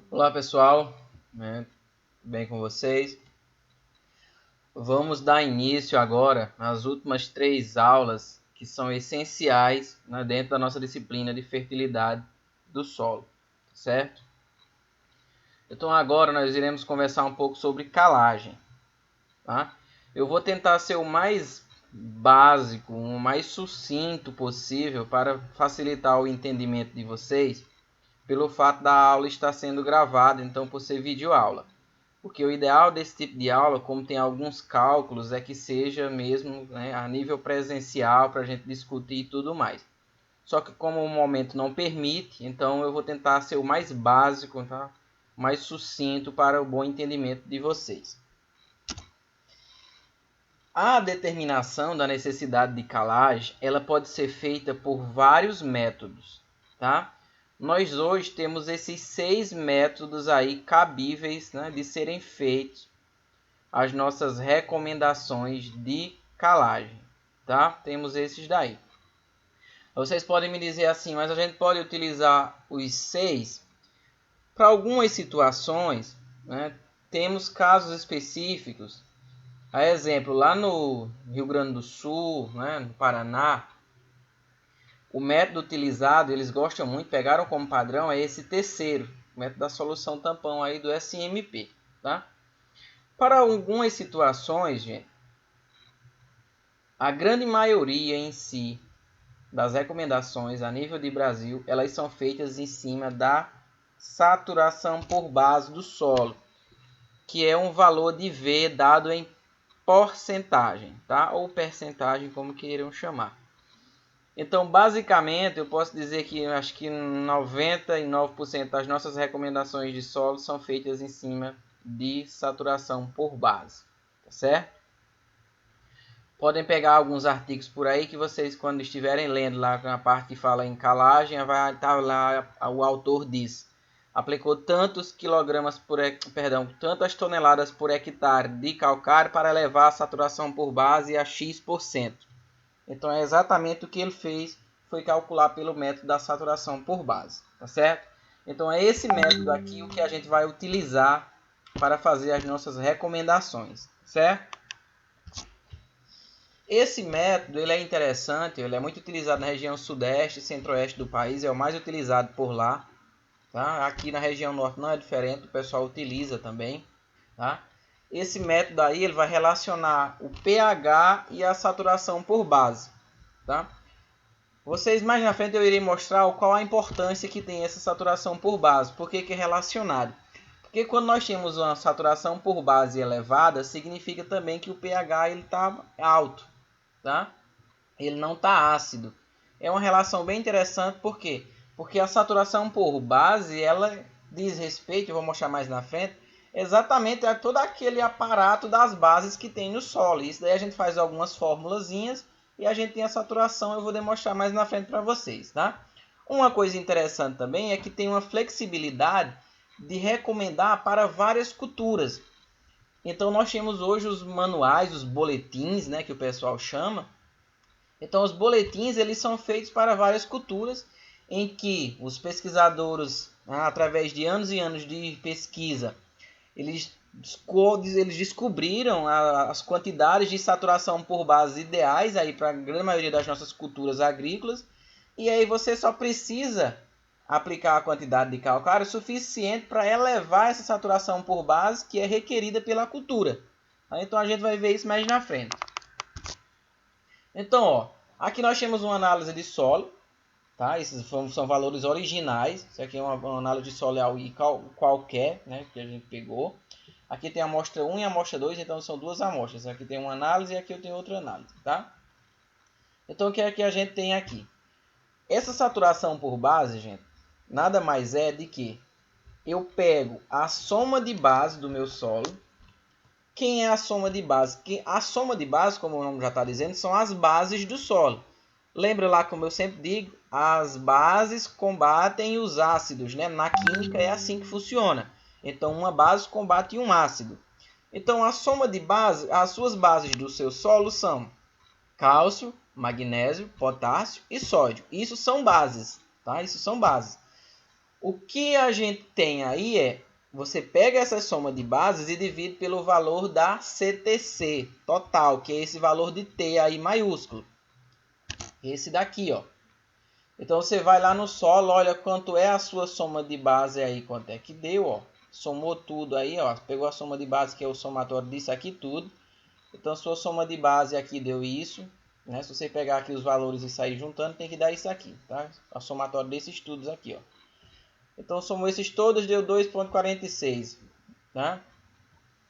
Olá pessoal, tudo bem com vocês? Vamos dar início agora às últimas 3 aulas que são essenciais dentro da nossa disciplina de fertilidade do solo, certo? Então agora nós iremos conversar um pouco sobre calagem, tá? Eu vou tentar ser o mais básico, o mais sucinto possível para facilitar o entendimento de vocês, pelo fato da aula estar sendo gravada, então por ser videoaula. Porque o ideal desse tipo de aula, como tem alguns cálculos, é que seja mesmo a nível presencial para a gente discutir e tudo mais. Só que como o momento não permite, então eu vou tentar ser o mais básico, tá? Mais sucinto para o bom entendimento de vocês. A determinação da necessidade de calagem, ela pode ser feita por vários métodos, tá? Nós hoje temos esses 6 métodos aí cabíveis, de serem feitos as nossas recomendações de calagem, tá? Temos esses daí. Vocês podem me dizer assim, mas a gente pode utilizar os 6 para algumas situações, Temos casos específicos. A exemplo, lá no Rio Grande do Sul, no Paraná, o método utilizado, eles gostam muito, pegaram como padrão, é esse terceiro, o método da solução tampão aí do SMP, tá? Para algumas situações, gente, a grande maioria em si das recomendações a nível de Brasil, elas são feitas em cima da saturação por base do solo, que é um valor de V dado em porcentagem, tá? Ou percentagem, como queiram chamar. Então, basicamente, eu posso dizer que acho que 99% das nossas recomendações de solo são feitas em cima de saturação por base, tá certo? Podem pegar alguns artigos por aí que vocês, quando estiverem lendo lá na parte que fala em calagem, vai estar lá, o autor diz: aplicou tantos quilogramas tantas toneladas por hectare de calcário para elevar a saturação por base a X%. Então é exatamente o que ele fez, foi calcular pelo método da saturação por base, tá certo? Então é esse método aqui o que a gente vai utilizar para fazer as nossas recomendações, certo? Esse método ele é interessante, ele é muito utilizado na região sudeste e centro-oeste do país, é o mais utilizado por lá. Tá? Aqui na região norte não é diferente, o pessoal utiliza também. Tá? Esse método aí ele vai relacionar o pH e a saturação por base. Tá? Vocês mais na frente eu irei mostrar qual a importância que tem essa saturação por base, por que é relacionado. Porque quando nós temos uma saturação por base elevada, significa também que o pH está alto. Tá? Ele não está ácido. É uma relação bem interessante, por quê? Porque a saturação por base, ela diz respeito, eu vou mostrar mais na frente, exatamente a todo aquele aparato das bases que tem no solo. Isso daí a gente faz algumas formulazinhas e a gente tem a saturação, eu vou demonstrar mais na frente para vocês, tá? Uma coisa interessante também é que tem uma flexibilidade de recomendar para várias culturas. Então nós temos hoje os manuais, os boletins, que o pessoal chama. Então os boletins eles são feitos para várias culturas em que os pesquisadores, através de anos e anos de pesquisa, eles descobriram as quantidades de saturação por base ideais aí para a grande maioria das nossas culturas agrícolas. E aí você só precisa aplicar a quantidade de calcário suficiente para elevar essa saturação por base que é requerida pela cultura. Então a gente vai ver isso mais na frente. Então, aqui nós temos uma análise de solo, tá? Esses são valores originais. Isso aqui é uma análise de solo qualquer, que a gente pegou. Aqui tem a amostra 1 e a amostra 2, então são duas amostras. Aqui tem uma análise e aqui eu tenho outra análise, tá? Então, o que é que a gente tem aqui? Essa saturação por base, gente, nada mais é de que eu pego a soma de base do meu solo. Quem é a soma de base? A soma de base, como o nome já está dizendo, são as bases do solo. Lembra lá, como eu sempre digo, as bases combatem os ácidos, Na química é assim que funciona. Então, uma base combate um ácido. Então, a soma de base, as suas bases do seu solo são cálcio, magnésio, potássio e sódio. Isso são bases, tá? Isso são bases. O que a gente tem aí é, você pega essa soma de bases e divide pelo valor da CTC total, que é esse valor de T aí maiúsculo. Esse daqui, ó. Então você vai lá no solo, olha quanto é a sua soma de base aí, quanto é que deu, ó. Somou tudo aí, ó. Pegou a soma de base, que é o somatório disso aqui tudo. Então sua soma de base aqui deu isso, né? Se você pegar aqui os valores e sair juntando, tem que dar isso aqui, tá? A somatória desses estudos aqui, ó. Então somou esses todos, deu 2,46, tá?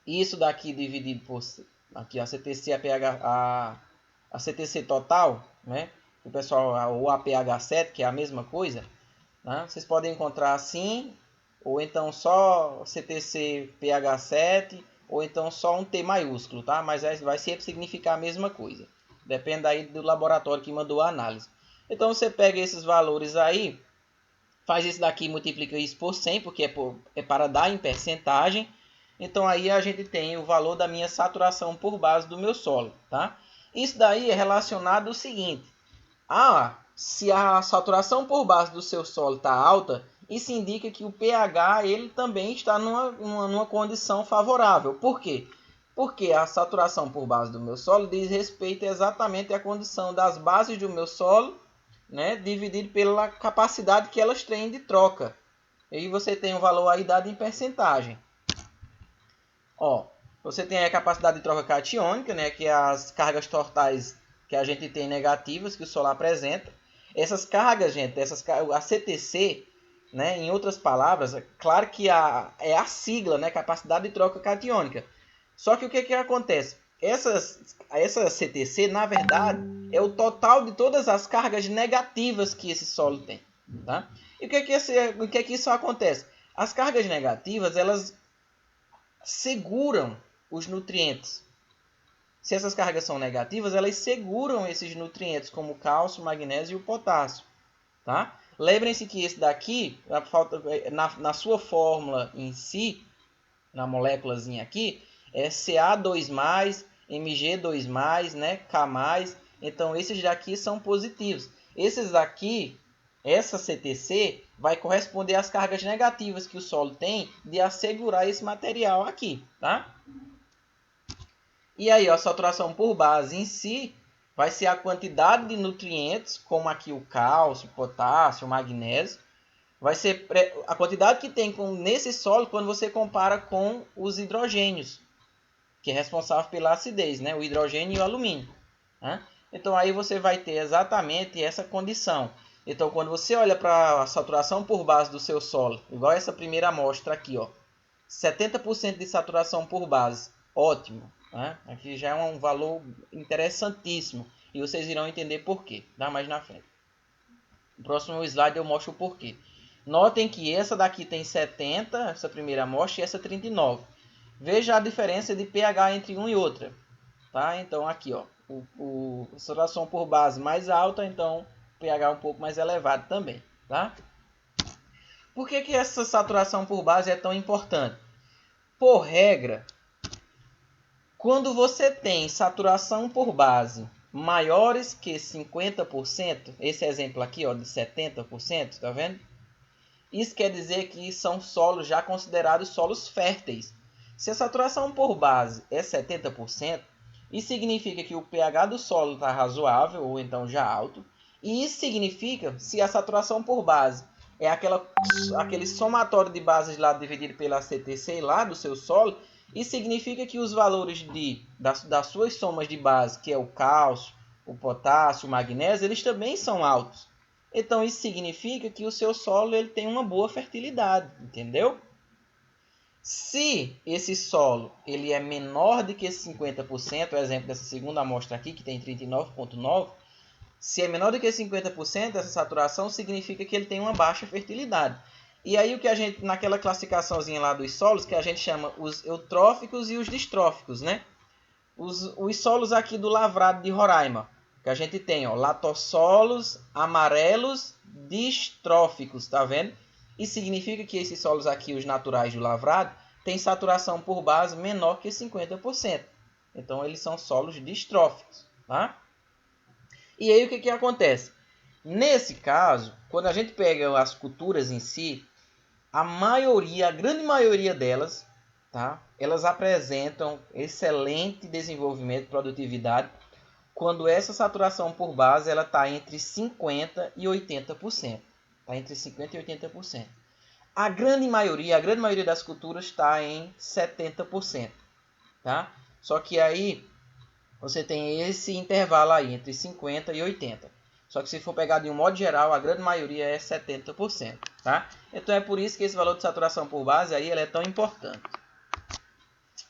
Isso daqui dividido por aqui a CTC, a CTC total, né? O pessoal, o APH7, que é a mesma coisa, né? Vocês podem encontrar assim, ou então só CTC PH7, ou então só um T maiúsculo, tá? Mas vai sempre significar a mesma coisa. Depende aí do laboratório que mandou a análise. Então você pega esses valores aí, faz isso daqui e multiplica isso por 100, porque é para dar em percentagem. Então aí a gente tem o valor da minha saturação por base do meu solo, tá? Isso daí é relacionado ao seguinte: se a saturação por base do seu solo está alta, isso indica que o pH ele também está numa condição favorável. Por quê? Porque a saturação por base do meu solo diz respeito exatamente à condição das bases do meu solo, né, dividido pela capacidade que elas têm de troca. E aí você tem um valor aí dado em percentagem. Ó, você tem a capacidade de troca catiônica, né, que é as cargas totais que a gente tem negativas que o solo apresenta. Essas cargas, gente, a CTC, né, em outras palavras, é claro que é a sigla, né, capacidade de troca catiônica. Só que o que acontece? Essa CTC, na verdade, é o total de todas as cargas negativas que esse solo tem. Tá? E o que isso acontece? As cargas negativas, elas seguram os nutrientes. Se essas cargas são negativas, elas seguram esses nutrientes, como o cálcio, o magnésio e o potássio. Tá? Lembrem-se que esse daqui, na sua fórmula em si, na moléculazinha aqui, é Ca2+, Mg2+, né? K+. Então, esses daqui são positivos. Esses daqui, essa CTC, vai corresponder às cargas negativas que o solo tem de assegurar esse material aqui, tá? E aí, a saturação por base em si vai ser a quantidade de nutrientes, como aqui o cálcio, o potássio, o magnésio. Vai ser a quantidade que tem nesse solo quando você compara com os hidrogênios, que é responsável pela acidez, né? O hidrogênio e o alumínio. Né? Então aí você vai ter exatamente essa condição. Então quando você olha para a saturação por base do seu solo, igual essa primeira amostra aqui, ó, 70% de saturação por base, ótimo. Né? Aqui já é um valor interessantíssimo e vocês irão entender por quê, tá? Mais na frente. No próximo slide eu mostro o porquê. Notem que essa daqui tem 70, essa primeira amostra, e essa 39. Veja a diferença de pH entre uma e outra. Tá? Então aqui, ó, a saturação por base mais alta, então o pH um pouco mais elevado também. Tá? Por que essa saturação por base é tão importante? Por regra, quando você tem saturação por base maiores que 50%, esse exemplo aqui ó, de 70%, tá vendo? Isso quer dizer que são solos já considerados solos férteis. Se a saturação por base é 70%, isso significa que o pH do solo está razoável, ou então já alto. E isso significa, se a saturação por base é aquele somatório de bases lá dividido pela CTC lá do seu solo, isso significa que os valores das suas somas de base, que é o cálcio, o potássio, o magnésio, eles também são altos. Então isso significa que o seu solo ele tem uma boa fertilidade, entendeu? Se esse solo ele é menor do que 50%, o exemplo dessa segunda amostra aqui, que tem 39,9%, se é menor do que 50%, essa saturação significa que ele tem uma baixa fertilidade. E aí o que a gente, naquela classificaçãozinha lá dos solos, que a gente chama os eutróficos e os distróficos, né? Os solos aqui do Lavrado de Roraima, que a gente tem, ó, latossolos amarelos distróficos, tá vendo? Isso significa que esses solos aqui, os naturais do Lavrado, têm saturação por base menor que 50%. Então, eles são solos distróficos, tá? E aí, o que acontece? Nesse caso, quando a gente pega as culturas em si, a grande maioria delas, tá? Elas apresentam excelente desenvolvimento e produtividade quando essa saturação por base ela está entre 50% e 80%. Está entre 50% e 80%. A grande maioria das culturas está em 70%. Tá? Só que aí você tem esse intervalo aí entre 50% e 80%. Só que se for pegar de um modo geral, a grande maioria é 70%. Tá? Então é por isso que esse valor de saturação por base aí ele é tão importante.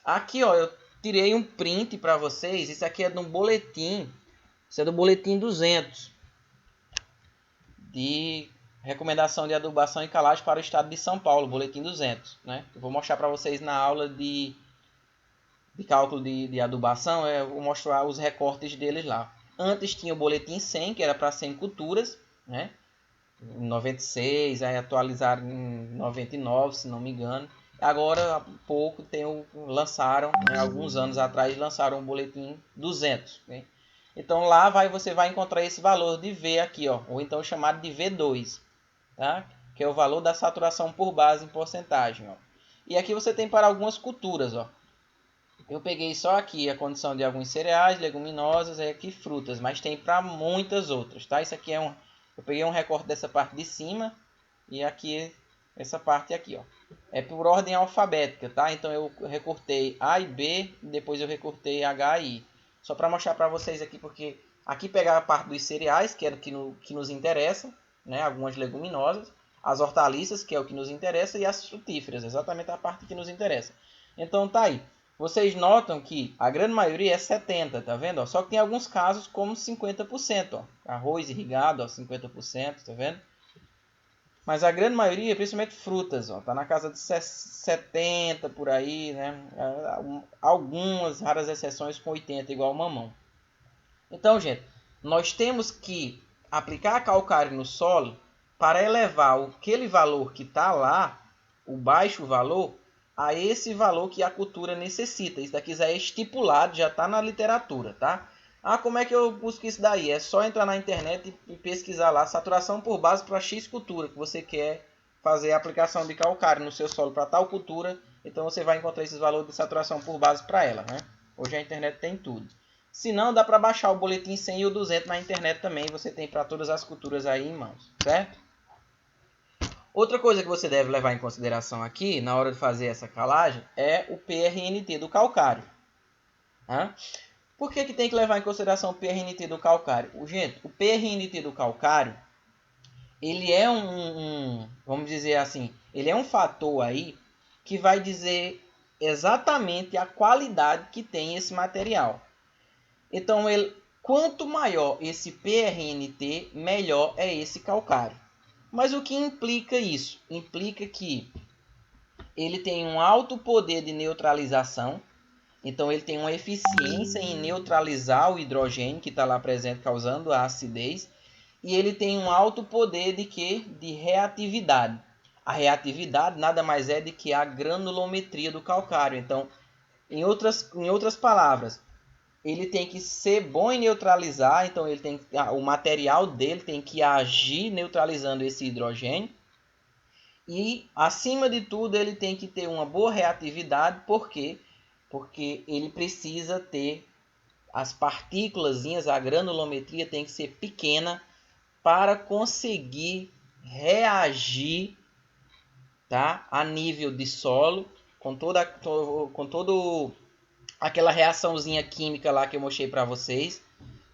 Aqui ó, eu tirei um print para vocês. Isso aqui é de um boletim. Isso é do boletim 200 de recomendação de adubação e calagem para o estado de São Paulo, boletim 200, né? Eu vou mostrar para vocês na aula de cálculo de adubação, eu vou mostrar os recortes deles lá. Antes tinha o boletim 100, que era para 100 culturas, né? Em 96, aí atualizaram em 99, se não me engano. Agora, há pouco, lançaram, né, alguns anos atrás, lançaram o boletim 200, né? Então lá você vai encontrar esse valor de V aqui, ó, ou então chamado de V2, tá? Que é o valor da saturação por base em porcentagem. Ó. E aqui você tem para algumas culturas. Ó. Eu peguei só aqui a condição de alguns cereais, leguminosas e aqui frutas, mas tem para muitas outras. Tá? Isso aqui eu peguei um recorte dessa parte de cima e aqui essa parte aqui. Ó. É por ordem alfabética, tá? Então eu recortei A e B, e depois eu recortei H e I. Só para mostrar para vocês aqui, porque aqui pegar a parte dos cereais, que é o que nos interessa, né? Algumas leguminosas, as hortaliças, que é o que nos interessa, e as frutíferas, exatamente a parte que nos interessa. Então tá aí. Vocês notam que a grande maioria é 70%, tá vendo? Ó, só que tem alguns casos como 50%. Ó. Arroz irrigado, ó, 50%, tá vendo? Mas a grande maioria, principalmente frutas, ó, tá na casa de 70 por aí, né? Algumas raras exceções com 80, igual o mamão. Então, gente, nós temos que aplicar calcário no solo para elevar aquele valor que está lá, o baixo valor, a esse valor que a cultura necessita. Isso daqui já é estipulado, já está na literatura, tá? Ah, como é que eu busco isso daí? É só entrar na internet e pesquisar lá saturação por base para X cultura que você quer fazer a aplicação de calcário no seu solo para tal cultura. Então você vai encontrar esses valores de saturação por base para ela, né? Hoje a internet tem tudo. Se não, dá para baixar o boletim 100 e o 200 na internet também. Você tem para todas as culturas aí em mãos, certo? Outra coisa que você deve levar em consideração aqui, na hora de fazer essa calagem, é o PRNT do calcário. Tá? Por que tem que levar em consideração o PRNT do calcário? Gente, o PRNT do calcário, ele é vamos dizer assim, ele é um fator aí que vai dizer exatamente a qualidade que tem esse material. Então, quanto maior esse PRNT, melhor é esse calcário. Mas o que implica isso? Implica que ele tem um alto poder de neutralização. Então, ele tem uma eficiência em neutralizar o hidrogênio que está lá presente, causando a acidez. E ele tem um alto poder de quê? De reatividade. A reatividade nada mais é do que a granulometria do calcário. Então, em outras palavras, ele tem que ser bom em neutralizar, então o material dele tem que agir neutralizando esse hidrogênio. E, acima de tudo, ele tem que ter uma boa reatividade. Por quê? Porque ele precisa ter as partículas, a granulometria tem que ser pequena para conseguir reagir, tá? A nível de solo, com todo aquela reaçãozinha química lá que eu mostrei para vocês,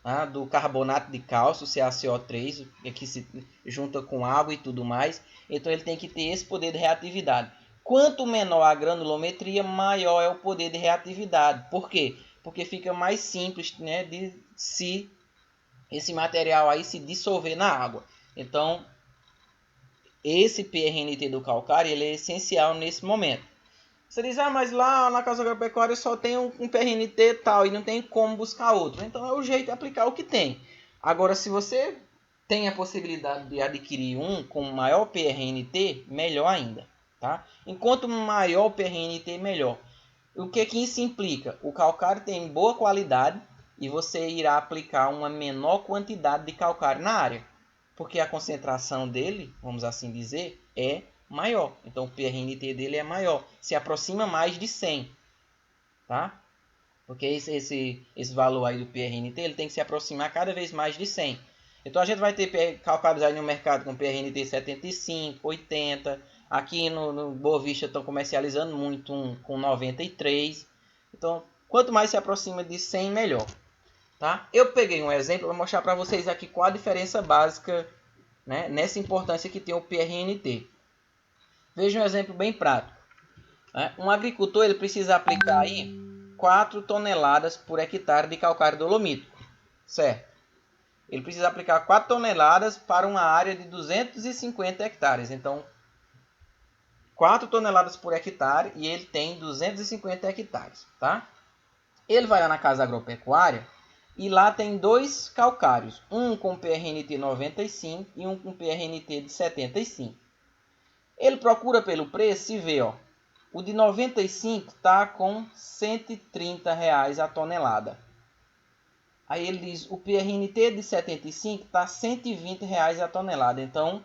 tá? Do carbonato de cálcio, CaCO3, que se junta com água e tudo mais. Então ele tem que ter esse poder de reatividade. Quanto menor a granulometria, maior é o poder de reatividade. Por quê? Porque fica mais simples, né, de esse material aí se dissolver na água. Então, esse PRNT do calcário ele é essencial nesse momento. Você diz, mas lá na casa agropecuária só tem um PRNT tal e não tem como buscar outro. Então é o jeito de aplicar o que tem. Agora, se você tem a possibilidade de adquirir um com maior PRNT, melhor ainda. Tá? Enquanto maior o PRNT, melhor. O que isso implica? O calcário tem boa qualidade e você irá aplicar uma menor quantidade de calcário na área. Porque a concentração dele, vamos assim dizer, é maior. Então o PRNT dele é maior, se aproxima mais de 100, tá? Porque esse valor aí do PRNT ele tem que se aproximar cada vez mais de 100. Então a gente vai ter calcários aí no mercado com PRNT 75, 80. Aqui no Boa Vista estão comercializando muito um com 93. Então quanto mais se aproxima de 100, melhor. Tá? Eu peguei um exemplo para mostrar para vocês aqui qual a diferença básica, né, nessa importância que tem o PRNT. Veja um exemplo bem prático. Né? Um agricultor ele precisa aplicar aí 4 toneladas por hectare de calcário dolomítico, certo? Ele precisa aplicar 4 toneladas para uma área de 250 hectares. Então, 4 toneladas por hectare e ele tem 250 hectares, tá? Ele vai lá na Casa Agropecuária e lá tem 2 calcários, um com PRNT 95 e um com PRNT de 75. Ele procura pelo preço e vê, ó, o de 95 está com R$ 130 a tonelada. Aí ele diz, o PRNT de 75 está R$ 120 a tonelada. Então,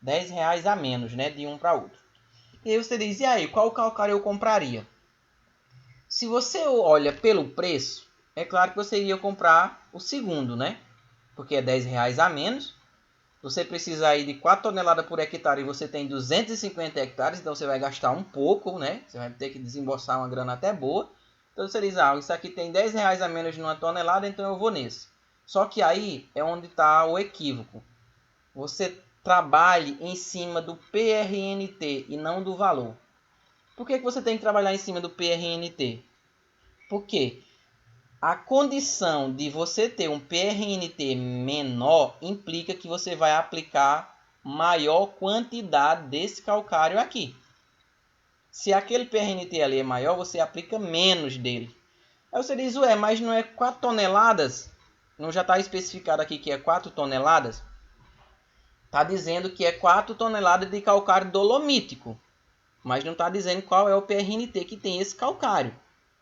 R$ 10 a menos, né, de um para outro. E aí você diz, e aí, qual calcário eu compraria? Se você olha pelo preço, é claro que você iria comprar o segundo, né? Porque é R$ 10 a menos. Você precisa aí de 4 toneladas por hectare e você tem 250 hectares, então você vai gastar um pouco, né? Você vai ter que desembolsar uma grana até boa. Então você diz, isso aqui tem R$ 10 a menos numa tonelada, então eu vou nesse. Só que aí é onde está o equívoco. Você trabalhe em cima do PRNT e não do valor. Por que você tem que trabalhar em cima do PRNT? Porque a condição de você ter um PRNT menor implica que você vai aplicar maior quantidade desse calcário aqui. Se aquele PRNT ali é maior, você aplica menos dele. Aí você diz, ué, mas não é 4 toneladas? Não já está especificado aqui que é 4 toneladas? Está dizendo que é 4 toneladas de calcário dolomítico. Mas não está dizendo qual é o PRNT que tem esse calcário.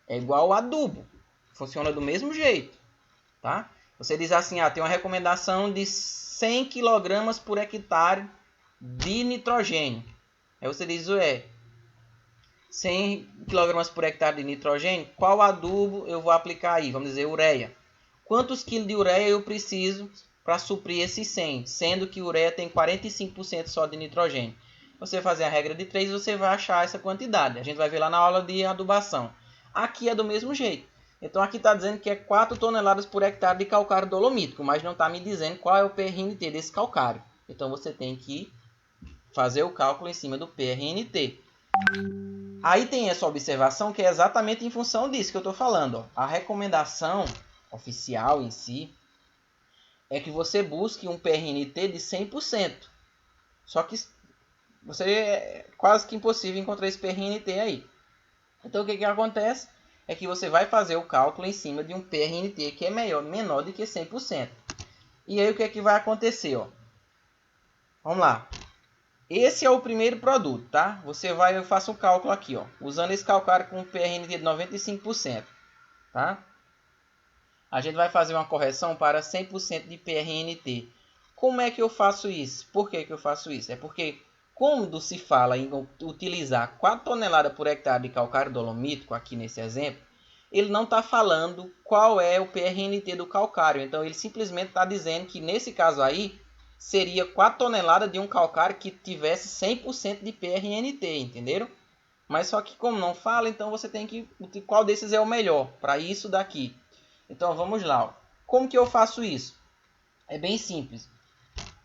É igual ao adubo. Funciona do mesmo jeito. Tá? Você diz assim, tem uma recomendação de 100 kg por hectare de nitrogênio. Aí você diz, 100 kg por hectare de nitrogênio, qual adubo eu vou aplicar aí? Vamos dizer, ureia. Quantos quilos de ureia eu preciso para suprir esses 100? Sendo que ureia tem 45% só de nitrogênio. Você fazer a regra de 3, você vai achar essa quantidade. A gente vai ver lá na aula de adubação. Aqui é do mesmo jeito. Então aqui está dizendo que é 4 toneladas por hectare de calcário dolomítico, mas não está me dizendo qual é o PRNT desse calcário. Então você tem que fazer o cálculo em cima do PRNT. Aí tem essa observação que é exatamente em função disso que eu estou falando. Ó. A recomendação oficial em si é que você busque um PRNT de 100%. Só que você é quase que impossível encontrar esse PRNT aí. Então o que acontece? É que você vai fazer o cálculo em cima de um PRNT que é menor do que 100%. E aí o que vai acontecer? Ó? Vamos lá. Esse é o primeiro produto, tá? Eu faço um cálculo aqui, ó, usando esse calcário com PRNT de 95%, tá? A gente vai fazer uma correção para 100% de PRNT. Como é que eu faço isso? Por que eu faço isso? É porque quando se fala em utilizar 4 toneladas por hectare de calcário dolomítico, aqui nesse exemplo, ele não está falando qual é o PRNT do calcário. Então, ele simplesmente está dizendo que, nesse caso aí, seria 4 toneladas de um calcário que tivesse 100% de PRNT, entenderam? Mas só que como não fala, então você tem que... Qual desses é o melhor para isso daqui? Então, vamos lá. Ó. Como que eu faço isso? É bem simples.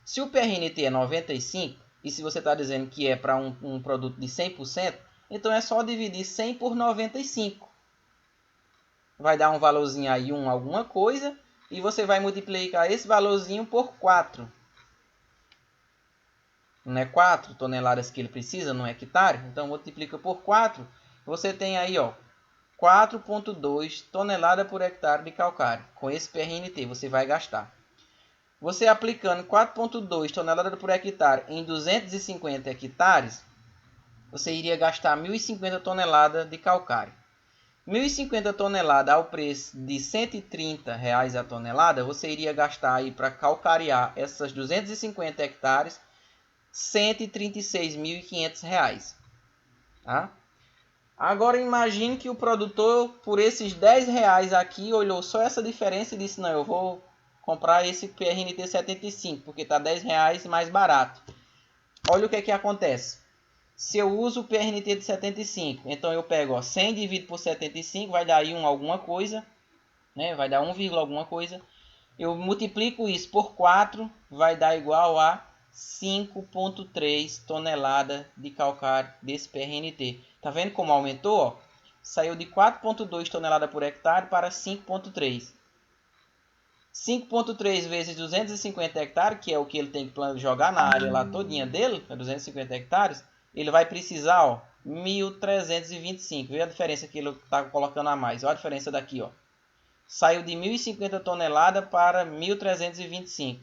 Se o PRNT é 95, e se você está dizendo que é para um produto de 100%, então é só dividir 100 por 95. Vai dar um valorzinho aí, alguma coisa, e você vai multiplicar esse valorzinho por 4. Não é 4 toneladas que ele precisa no hectare? Então multiplica por 4, você tem aí 4,2 toneladas por hectare de calcário. Com esse PRNT você vai gastar. Você aplicando 4,2 toneladas por hectare em 250 hectares, você iria gastar 1.050 toneladas de calcário. 1.050 toneladas ao preço de R$ 130 a tonelada, você iria gastar aí para calcarear essas 250 hectares R$ 136.500. Tá? Agora imagine que o produtor, por esses R$ 10 aqui, olhou só essa diferença e disse, não, eu vou comprar esse PRNT 75, porque está R$ 10 mais barato. Olha o que acontece. Se eu uso o PRNT de 75, então eu pego 100 dividido por 75, vai dar aí alguma coisa, né? Vai dar 1, alguma coisa. Eu multiplico isso por 4, vai dar igual a 5,3 toneladas de calcário desse PRNT. Tá vendo como aumentou? Ó? Saiu de 4,2 toneladas por hectare para 5,3. 5,3 vezes 250 hectares, que é o que ele tem que jogar na área lá todinha dele, 250 hectares, ele vai precisar, ó, 1.325. Vê a diferença que ele está colocando a mais. Olha a diferença daqui, ó. Saiu de 1.050 toneladas para 1.325.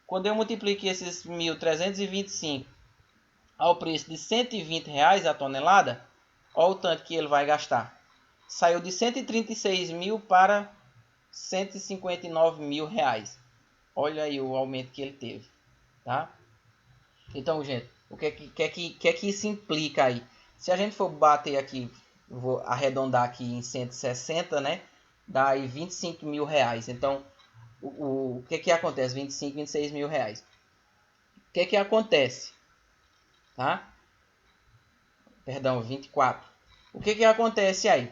Quando eu multiplico esses 1.325 ao preço de R$ 120 a tonelada, olha o tanto que ele vai gastar. Saiu de 136 mil para R$ 159.000. Olha aí o aumento que ele teve, tá? Então, gente, o que é que isso implica aí? Se a gente for bater aqui, vou arredondar aqui em 160, né? Dá aí R$ 25.000. Então, o que acontece? 25, R$ 26.000. O que acontece? Tá? Perdão, 24. O que acontece aí?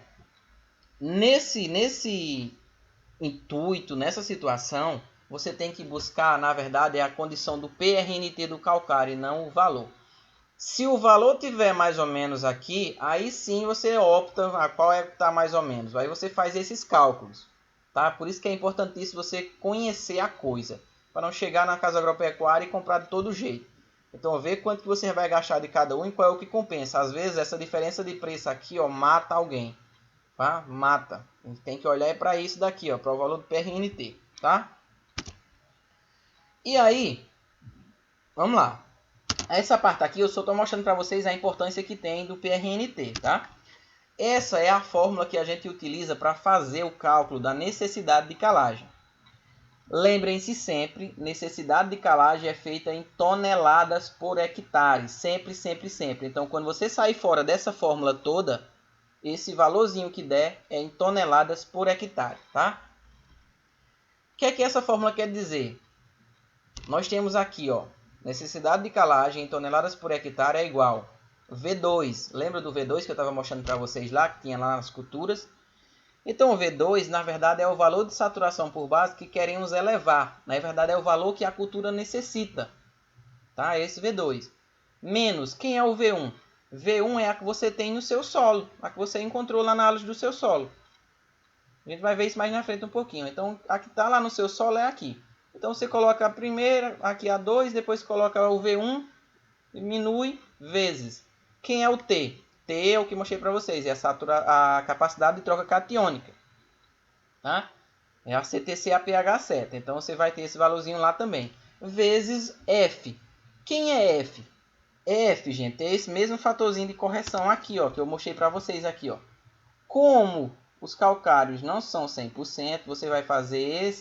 Nesse intuito, nessa situação, você tem que buscar, na verdade, a condição do PRNT do calcário e não o valor. Se o valor tiver mais ou menos aqui, aí sim você opta a qual é que está mais ou menos. Aí você faz esses cálculos. Tá? Por isso que é importantíssimo você conhecer a coisa, para não chegar na casa agropecuária e comprar de todo jeito. Então vê quanto que você vai gastar de cada um e qual é o que compensa. Às vezes essa diferença de preço aqui, ó, mata alguém. Tá? Mata. A gente tem que olhar para isso daqui, ó, para o valor do PRNT, tá? E aí, vamos lá. Essa parte aqui eu só estou mostrando para vocês a importância que tem do PRNT, tá? Essa é a fórmula que a gente utiliza para fazer o cálculo da necessidade de calagem. Lembrem-se sempre, necessidade de calagem é feita em toneladas por hectare, sempre, sempre, sempre. Então, quando você sair fora dessa fórmula toda, esse valorzinho que der é em toneladas por hectare, tá? O que é que essa fórmula quer dizer? Nós temos aqui, ó, necessidade de calagem em toneladas por hectare é igual V2. Lembra do V2 que eu estava mostrando para vocês lá, que tinha lá nas culturas? Então o V2, na verdade, é o valor de saturação por base que queremos elevar. Na verdade, é o valor que a cultura necessita. Tá? Esse V2. Menos, quem é o V1? V1 é a que você tem no seu solo. A que você encontrou lá na análise do seu solo. A gente vai ver isso mais na frente um pouquinho. Então, a que está lá no seu solo é aqui. Então, você coloca a primeira, aqui a 2, depois coloca o V1, diminui, vezes. Quem é o T? T é o que mostrei para vocês, é a capacidade de troca catiônica. Tá? É a CTCAPH7. Então você vai ter esse valorzinho lá também. Vezes F. Quem é F? F, gente, é esse mesmo fatorzinho de correção aqui, ó, que eu mostrei para vocês aqui, ó. Como os calcários não são 100%, você vai fazer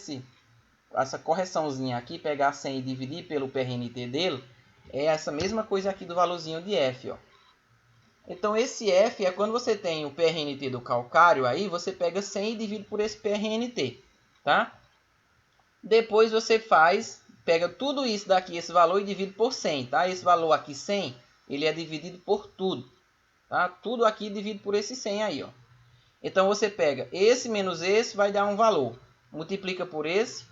essa correçãozinha aqui, pegar 100 e dividir pelo PRNT dele, é essa mesma coisa aqui do valorzinho de F, ó. Então esse F é quando você tem o PRNT do calcário, aí você pega 100 e divide por esse PRNT, tá? Depois você pega tudo isso daqui, esse valor, e divide por 100, tá? Esse valor aqui, 100, ele é dividido por tudo, tá? Tudo aqui divide por esse 100 aí, ó. Então você pega esse menos esse, vai dar um valor. Multiplica por esse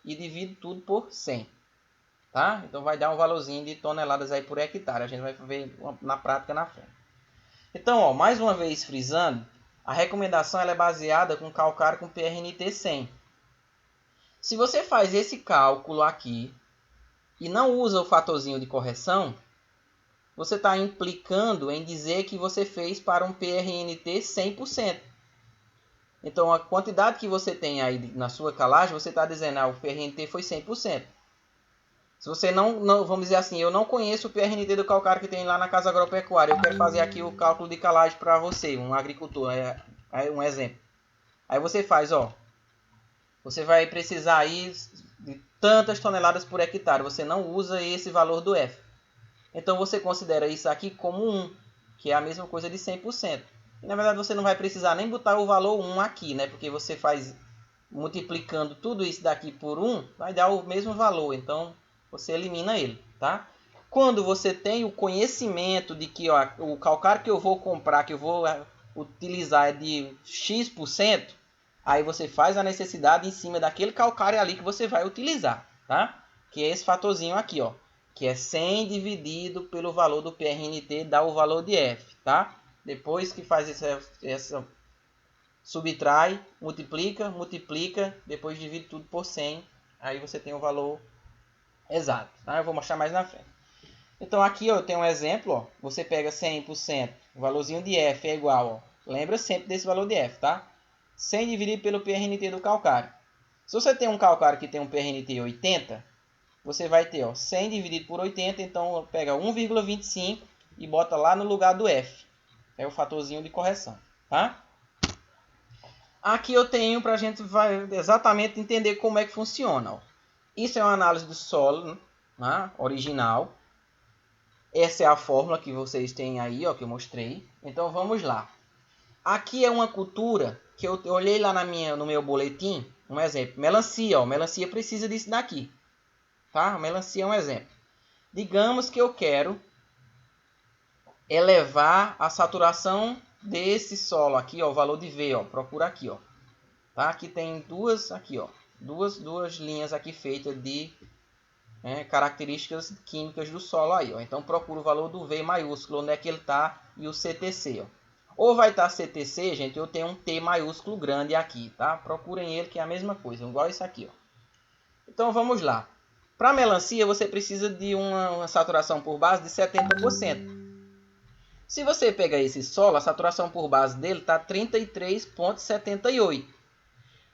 e divide tudo por 100. Tá? Então vai dar um valorzinho de toneladas aí por hectare. A gente vai ver na prática na frente. Então, ó, mais uma vez frisando, a recomendação ela é baseada com calcário com PRNT 100. Se você faz esse cálculo aqui e não usa o fatorzinho de correção, você está implicando em dizer que você fez para um PRNT 100%. Então, a quantidade que você tem aí na sua calagem, você está dizendo que o PRNT foi 100%. Se você não, vamos dizer assim, eu não conheço o PRNT do calcário que tem lá na casa agropecuária, eu quero fazer aqui o cálculo de calagem para você, um agricultor, um exemplo. Aí você faz, ó, você vai precisar aí de tantas toneladas por hectare. Você não usa esse valor do F. Então você considera isso aqui como 1, que é a mesma coisa de 100%. E, na verdade você não vai precisar nem botar o valor 1 aqui, né? Porque você faz multiplicando tudo isso daqui por 1, vai dar o mesmo valor. Então você elimina ele, tá? Quando você tem o conhecimento de que ó, o calcário que eu vou comprar, que eu vou utilizar é de X%, aí você faz a necessidade em cima daquele calcário ali que você vai utilizar, tá? Que é esse fatorzinho aqui, ó, que é 100 dividido pelo valor do PRNT, dá o valor de F, tá? Depois que faz essa subtrai, multiplica, depois divide tudo por 100, aí você tem o valor exato, tá? Eu vou mostrar mais na frente. Então aqui ó, eu tenho um exemplo, ó, você pega 100%, o valorzinho de F é igual, ó, lembra sempre desse valor de F, tá? 100 dividido pelo PRNT do calcário. Se você tem um calcário que tem um PRNT 80, você vai ter ó, 100 dividido por 80, então pega 1,25 e bota lá no lugar do F. É o fatorzinho de correção, tá? Aqui eu tenho para a gente vai exatamente entender como é que funciona. Ó. Isso é uma análise do solo, né, original. Essa é a fórmula que vocês têm aí, ó, que eu mostrei. Então vamos lá. Aqui é uma cultura que eu olhei lá no meu boletim. Um exemplo, melancia. Ó, melancia precisa disso daqui. Tá? Melancia é um exemplo. Digamos que eu quero elevar a saturação desse solo aqui, ó, o valor de V, ó, procura aqui, ó. Tá? Aqui tem duas linhas aqui feitas de características químicas do solo aí, ó. Então procura o valor do V maiúsculo, onde é que ele está, e o CTC, ó. Ou vai estar CTC, gente, eu tenho um T maiúsculo grande aqui, tá? Procurem ele que é a mesma coisa, igual isso aqui, ó. Então vamos lá. Para melancia você precisa de uma saturação por base de 70%. Se você pegar esse solo, a saturação por base dele está 33,78.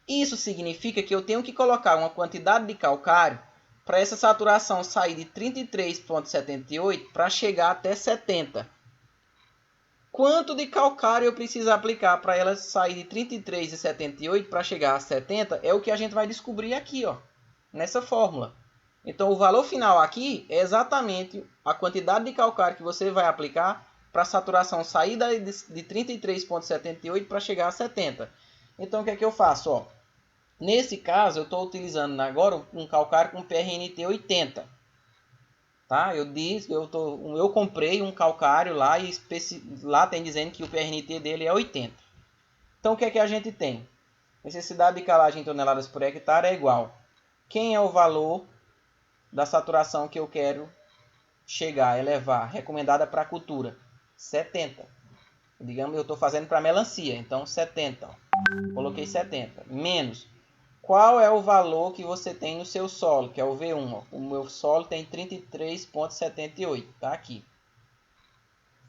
Isso significa que eu tenho que colocar uma quantidade de calcário para essa saturação sair de 33,78 para chegar até 70. Quanto de calcário eu preciso aplicar para ela sair de 33,78 para chegar a 70 é o que a gente vai descobrir aqui, ó, nessa fórmula. Então o valor final aqui é exatamente a quantidade de calcário que você vai aplicar para a saturação sair de 33,78 para chegar a 70. Então o que é que eu faço? Ó? Nesse caso eu estou utilizando agora um calcário com PRNT 80. Tá? Eu comprei um calcário lá e lá tem dizendo que o PRNT dele é 80. Então o que é que a gente tem? Necessidade de calagem em toneladas por hectare é igual. Quem é o valor da saturação que eu quero chegar, elevar, recomendada para a cultura? 70. Digamos, eu estou fazendo para melancia, então 70. Ó. Coloquei 70. Menos. Qual é o valor que você tem no seu solo, que é o V1? Ó. O meu solo tem 33,78. Tá aqui.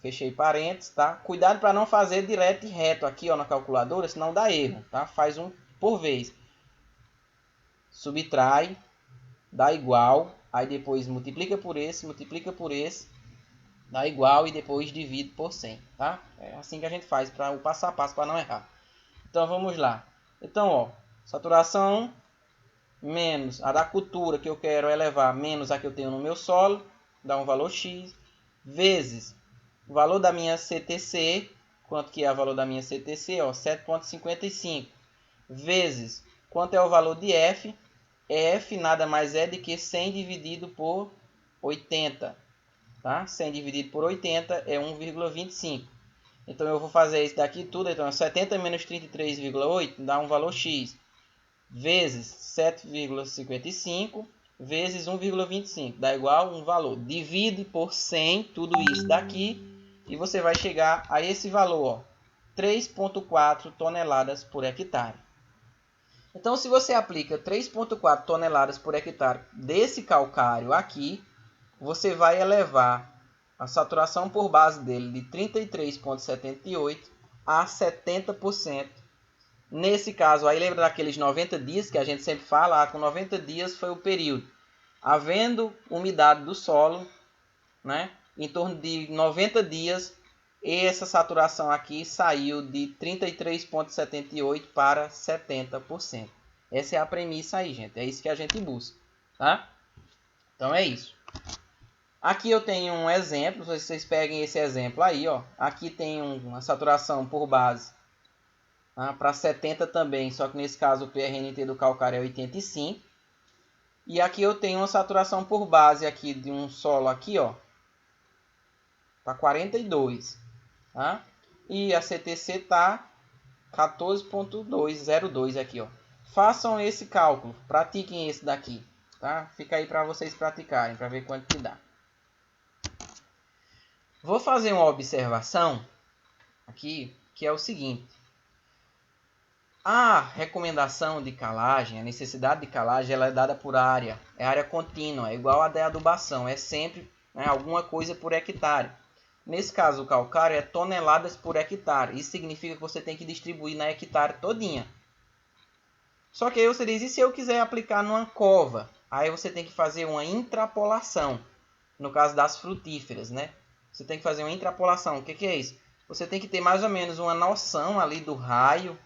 Fechei parênteses, tá? Cuidado para não fazer direto e reto aqui ó, na calculadora, senão dá erro. Tá? Faz um por vez. Subtrai. Dá igual, aí depois multiplica por esse, dá igual e depois divide por 100, tá? É assim que a gente faz para o passo a passo para não errar. Então vamos lá. Então, ó, saturação menos a da cultura que eu quero elevar menos a que eu tenho no meu solo, dá um valor X, vezes o valor da minha CTC, quanto que é o valor da minha CTC, ó, 7,55, vezes quanto é o valor de F, F nada mais é do que 100 dividido por 80. Tá? 100 dividido por 80 é 1,25. Então eu vou fazer isso daqui tudo. Então 70 menos 33,8 dá um valor X. Vezes 7,55 vezes 1,25. Dá igual um valor. Divide por 100 tudo isso daqui. E você vai chegar a esse valor. 3,4 toneladas por hectare. Então, se você aplica 3,4 toneladas por hectare desse calcário aqui, você vai elevar a saturação por base dele de 33,78 a 70%. Nesse caso, aí lembra daqueles 90 dias que a gente sempre fala? Com 90 dias foi o período. Havendo umidade do solo, né, em torno de 90 dias, essa saturação aqui saiu de 33,78 para 70%. Essa é a premissa aí, gente. É isso que a gente busca. tá? Então é isso. Aqui eu tenho um exemplo, vocês peguem esse exemplo aí, ó. Aqui tem uma saturação por base, tá? Para 70 também, só que nesse caso o PRNT do calcário é 85. E aqui eu tenho uma saturação por base aqui de um solo aqui, ó, para 42, tá? E a CTC tá 14.202 aqui, ó. Façam esse cálculo, pratiquem esse daqui, tá? Fica aí para vocês praticarem, para ver quanto que dá. Vou fazer uma observação aqui, que é o seguinte. A recomendação de calagem, a necessidade de calagem, ela é dada por área. É área contínua, é igual a da adubação. É sempre, né, alguma coisa por hectare. Nesse caso, o calcário é toneladas por hectare. Isso significa que você tem que distribuir na hectare todinha. Só que aí você diz, e se eu quiser aplicar numa cova? Aí você tem que fazer uma intrapolação. No caso das frutíferas, né? Você tem que fazer uma intrapolação. O que é isso? Você tem que ter mais ou menos uma noção ali do raio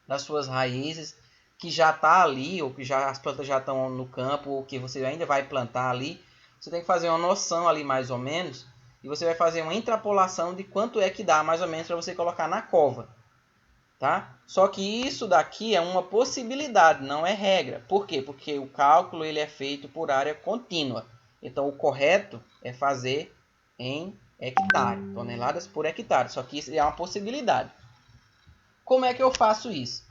das suas raízes, que já está ali, ou que já as plantas já estão no campo, ou que você ainda vai plantar ali. Você tem que fazer uma noção ali mais ou menos, e você vai fazer uma intrapolação de quanto é que dá mais ou menos para você colocar na cova. Tá? Só que isso daqui é uma possibilidade, não é regra. Por quê? Porque o cálculo ele é feito por área contínua. Então o correto é fazer em hectare, toneladas por hectare. Só que isso é uma possibilidade. Como é que eu faço isso?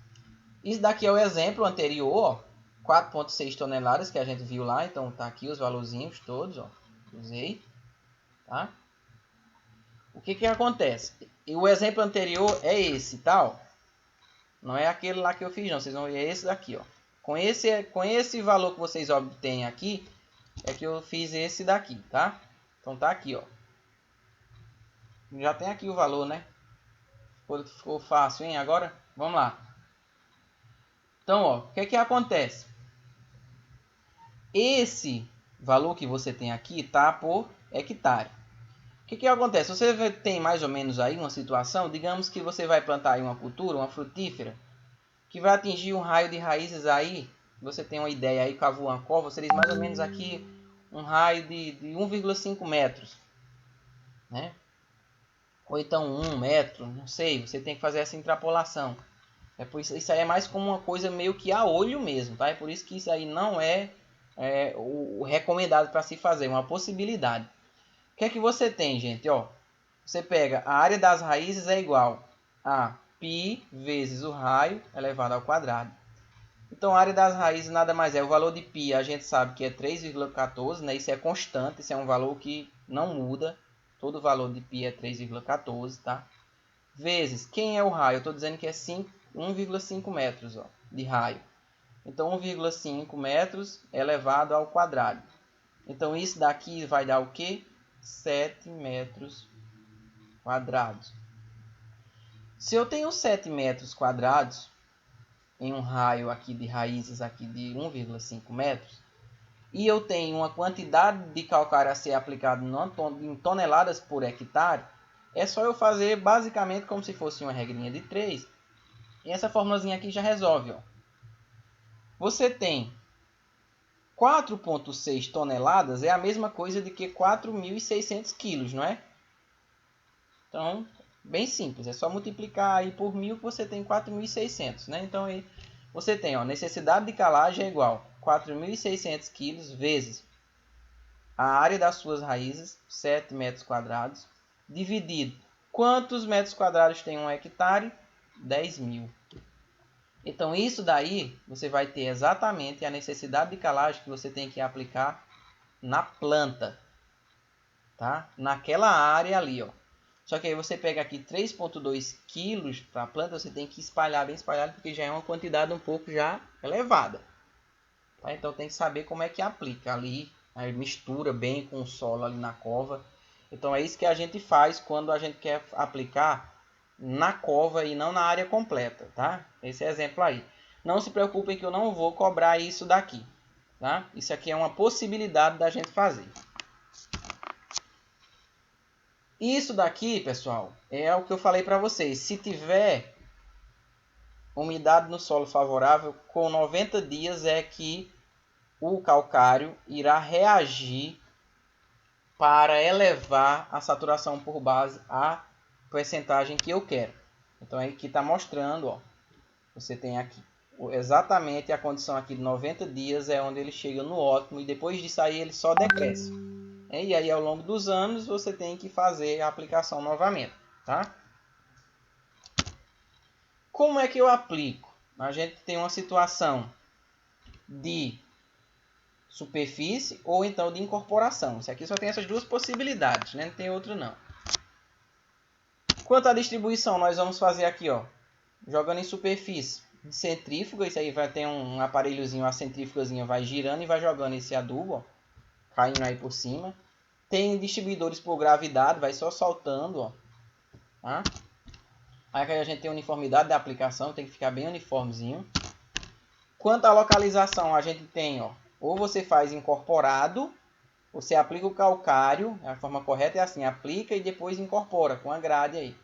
Isso daqui é o exemplo anterior, 4,6 toneladas que a gente viu lá. Então tá aqui os valorzinhos todos, ó. Usei, tá? O que acontece? O exemplo anterior é esse, tal. Não é aquele lá que eu fiz, não. Vocês vão ver esse daqui, ó. Com esse valor que vocês obtêm aqui, é que eu fiz esse daqui, tá? Então tá aqui, ó. Já tem aqui o valor, né? Ficou fácil, hein? Agora, vamos lá. Então, ó, o que acontece? Esse valor que você tem aqui tá por hectare. O que acontece? Você tem mais ou menos aí uma situação, digamos que você vai plantar aí uma cultura, uma frutífera, que vai atingir um raio de raízes aí, você tem uma ideia aí, cavou uma cova, você diz mais ou menos aqui um raio de 1,5 metros, né? Ou então 1 metro, não sei, você tem que fazer essa intrapolação. É por isso aí é mais como uma coisa meio que a olho mesmo, tá? É por isso que isso aí não é, o recomendado para se fazer, uma possibilidade. O que é que você tem, gente? Ó, você pega a área das raízes é igual a π vezes o raio elevado ao quadrado. Então a área das raízes nada mais é o valor de π, a gente sabe que é 3,14, né? Isso é constante, isso é um valor que não muda. Todo valor de π é 3,14, tá? Vezes, quem é o raio? Eu estou dizendo que é 1,5 metros, ó, de raio. Então 1,5 metros elevado ao quadrado. Então isso daqui vai dar o quê? 7 metros quadrados. Se eu tenho 7 metros quadrados em um raio aqui de raízes aqui de 1,5 metros, e eu tenho uma quantidade de calcário a ser aplicado em toneladas por hectare, é só eu fazer basicamente como se fosse uma regrinha de 3, e essa formulazinha aqui já resolve. Ó. Você tem 4,6 toneladas, é a mesma coisa de que 4.600 quilos, não é? Então, bem simples, é só multiplicar aí por 1.000 que você tem 4.600, né? Então, aí você tem, ó, necessidade de calagem é igual a 4.600 quilos vezes a área das suas raízes, 7 metros quadrados, dividido. Quantos metros quadrados tem um hectare? 10.000. Então, isso daí, você vai ter exatamente a necessidade de calagem que você tem que aplicar na planta, tá? Naquela área ali, ó. Só que aí você pega aqui 3,2 quilos para a planta, você tem que espalhar bem espalhado, porque já é uma quantidade um pouco já elevada. Tá? Então tem que saber como é que aplica ali, aí mistura bem com o solo ali na cova. Então é isso que a gente faz quando a gente quer aplicar na cova e não na área completa, tá? Esse é exemplo aí. Não se preocupem que eu não vou cobrar isso daqui, tá? Isso aqui é uma possibilidade da gente fazer. Isso daqui, pessoal, é o que eu falei para vocês. Se tiver umidade no solo favorável, com 90 dias é que o calcário irá reagir para elevar a saturação por base à percentagem que eu quero. Então aqui está mostrando, ó, você tem aqui exatamente a condição aqui de 90 dias é onde ele chega no ótimo, e depois disso aí ele só decresce. E aí ao longo dos anos você tem que fazer a aplicação novamente, tá? Como é que eu aplico? A gente tem uma situação de superfície ou então de incorporação. Isso aqui só tem essas duas possibilidades, né? Não tem outra não. Quanto à distribuição, nós vamos fazer aqui, ó, jogando em superfície de centrífuga. Isso aí vai ter um aparelhozinho, a centrífugazinha vai girando e vai jogando esse adubo, ó, caindo aí por cima. Tem distribuidores por gravidade, vai só soltando, ó, tá? Aí a gente tem uniformidade da aplicação, tem que ficar bem uniformezinho. Quanto à localização, a gente tem, ó, ou você faz incorporado, você aplica o calcário, a forma correta é assim, aplica e depois incorpora com a grade aí.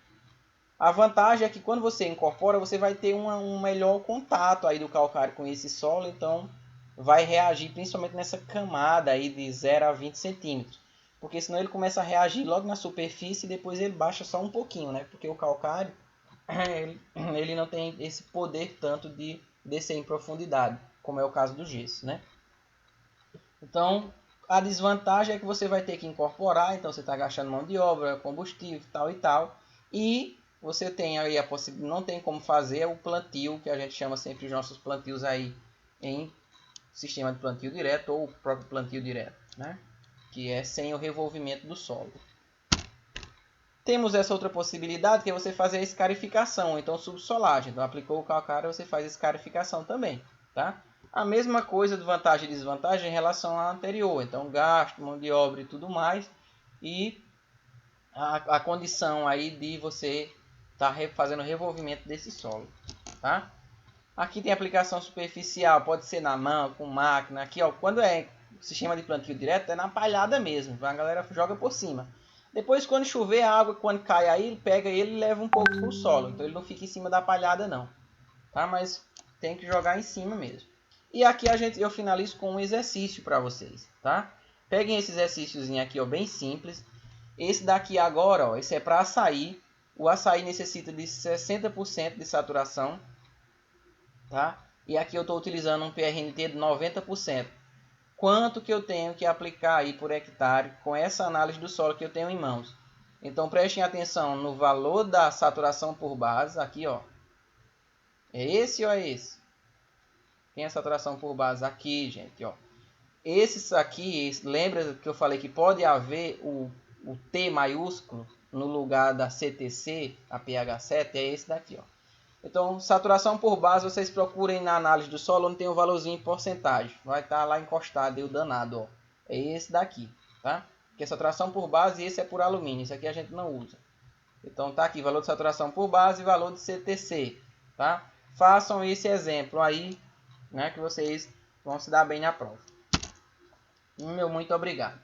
A vantagem é que quando você incorpora, você vai ter um melhor contato aí do calcário com esse solo, então vai reagir principalmente nessa camada aí de 0 a 20 centímetros. Porque senão ele começa a reagir logo na superfície e depois ele baixa só um pouquinho, né? Porque o calcário ele não tem esse poder tanto de descer em profundidade, como é o caso do gesso, né? Então, a desvantagem é que você vai ter que incorporar, então você está gastando mão de obra, combustível, tal e tal, e você tem aí a possibilidade, não tem como fazer o plantio, que a gente chama sempre os nossos plantios aí em sistema de plantio direto ou o próprio plantio direto, né? Que é sem o revolvimento do solo. Temos essa outra possibilidade, que é você fazer a escarificação, então subsolagem. Então aplicou o calcário, você faz a escarificação também, tá? A mesma coisa de vantagem e desvantagem em relação à anterior. Então gasto, mão de obra e tudo mais. E a condição aí de você estar fazendo o revolvimento desse solo, tá? Aqui tem aplicação superficial, pode ser na mão, com máquina. Aqui, ó, quando é sistema de plantio direto, é na palhada mesmo. A galera joga por cima. Depois, quando chover, a água, quando cai aí, ele pega ele e leva um pouco pro solo. Então, ele não fica em cima da palhada, não. Tá? Mas tem que jogar em cima mesmo. E aqui eu finalizo com um exercício para vocês, tá? Peguem esse exercíciozinho aqui, ó, bem simples. Esse daqui agora, ó, esse é para açaí. O açaí necessita de 60% de saturação, tá? E aqui eu estou utilizando um PRNT de 90%. Quanto que eu tenho que aplicar aí por hectare com essa análise do solo que eu tenho em mãos? Então prestem atenção no valor da saturação por base, aqui ó. É esse ou é esse? Tem a saturação por base aqui, gente, ó. Esses aqui, lembra que eu falei que pode haver o T maiúsculo no lugar da CTC, a pH7, é esse daqui, ó. Então, saturação por base, vocês procurem na análise do solo onde tem um valorzinho em porcentagem. Vai estar lá encostado aí o danado, ó. É esse daqui, tá? Porque saturação por base, esse é por alumínio. Isso aqui a gente não usa. Então, tá aqui, valor de saturação por base e valor de CTC, tá? Façam esse exemplo aí, né, que vocês vão se dar bem na prova. Meu muito obrigado.